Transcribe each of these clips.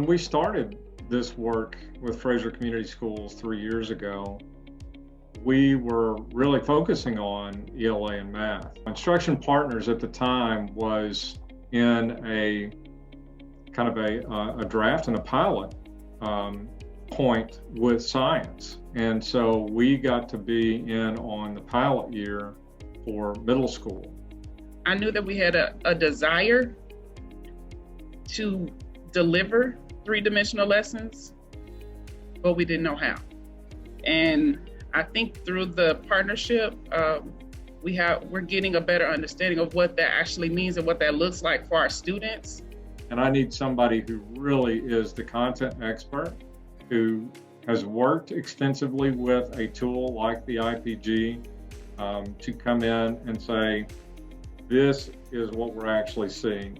we started this work with Frayser Community Schools 3 years ago, we were really focusing on ELA and math. Instruction Partners at the time was in a kind of a draft and a pilot point with science. And so we got to be in on the pilot year for middle school. I knew that we had a desire to deliver three-dimensional lessons, but we didn't know how. And I think through the partnership, we're getting a better understanding of what that actually means and what that looks like for our students. And I need somebody who really is the content expert, who has worked extensively with a tool like the IPG to come in and say, this is what we're actually seeing.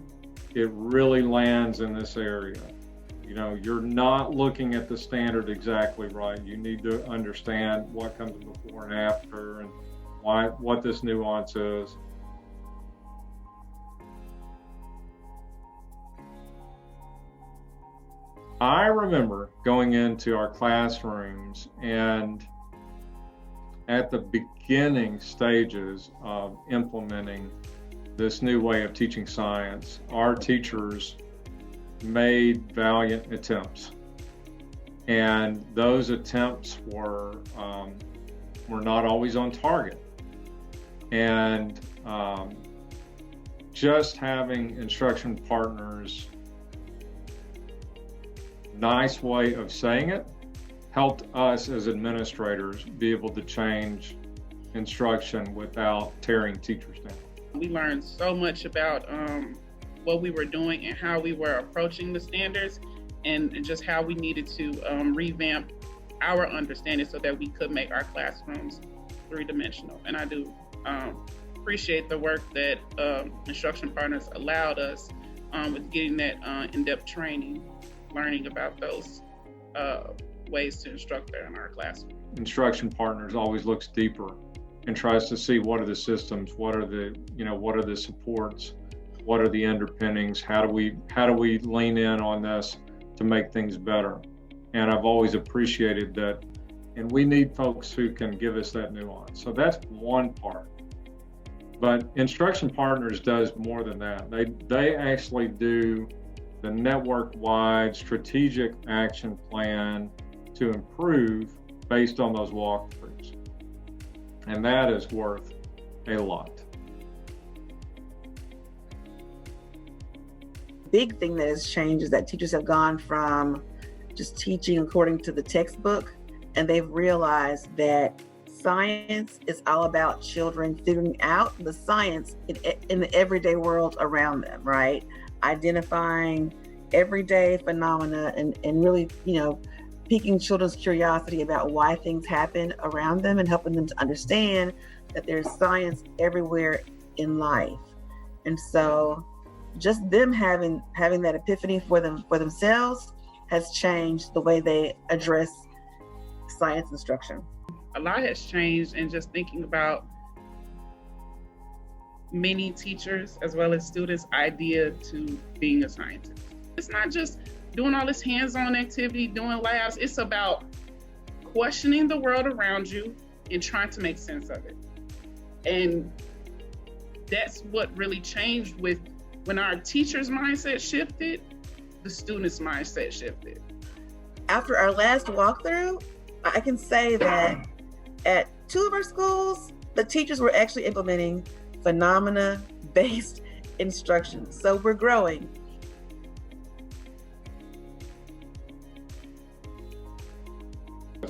It really lands in this area. You know, you're not looking at the standard exactly right. You need to understand what comes before and after and what this nuance is. I remember going into our classrooms, and at the beginning stages of implementing this new way of teaching science, our teachers made valiant attempts, and those attempts were not always on target. And just having Instruction Partners' nice way of saying it helped us as administrators be able to change instruction without tearing teachers down. We learned so much about what we were doing and how we were approaching the standards, and just how we needed to revamp our understanding so that we could make our classrooms three-dimensional. And I do appreciate the work that Instruction Partners allowed us with getting that in-depth training, learning about those ways to instruct there in our classroom. Instruction Partners always looks deeper and tries to see what are the systems, what are the supports, what are the underpinnings, how do we lean in on this to make things better. And I've always appreciated that, and we need folks who can give us that nuance. So that's one part. But Instruction Partners does more than that. They actually do the network-wide strategic action plan to improve based on those walkthroughs. And that is worth a lot. Big thing that has changed is that teachers have gone from just teaching according to the textbook, and they've realized that science is all about children figuring out the science in the everyday world around them, right? Identifying everyday phenomena and really, piquing children's curiosity about why things happen around them and helping them to understand that there's science everywhere in life. And so just them having that epiphany for themselves has changed the way they address science instruction. A lot has changed in just thinking about many teachers as well as students' idea to being a scientist. It's not just doing all this hands-on activity, doing labs. It's about questioning the world around you and trying to make sense of it. And that's what really changed with when our teachers' mindset shifted, the students' mindset shifted. After our last walkthrough, I can say that at 2 of our schools, the teachers were actually implementing phenomena-based instruction. So we're growing.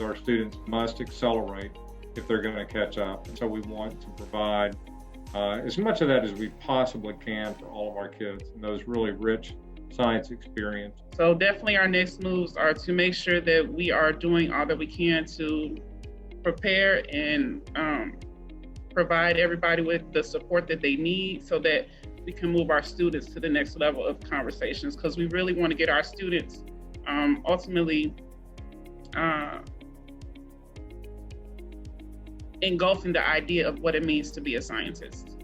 Our students must accelerate if they're going to catch up. And so we want to provide as much of that as we possibly can for all of our kids and those really rich science experience. So definitely our next moves are to make sure that we are doing all that we can to prepare and provide everybody with the support that they need so that we can move our students to the next level of conversations, because we really want to get our students ultimately engulfing the idea of what it means to be a scientist.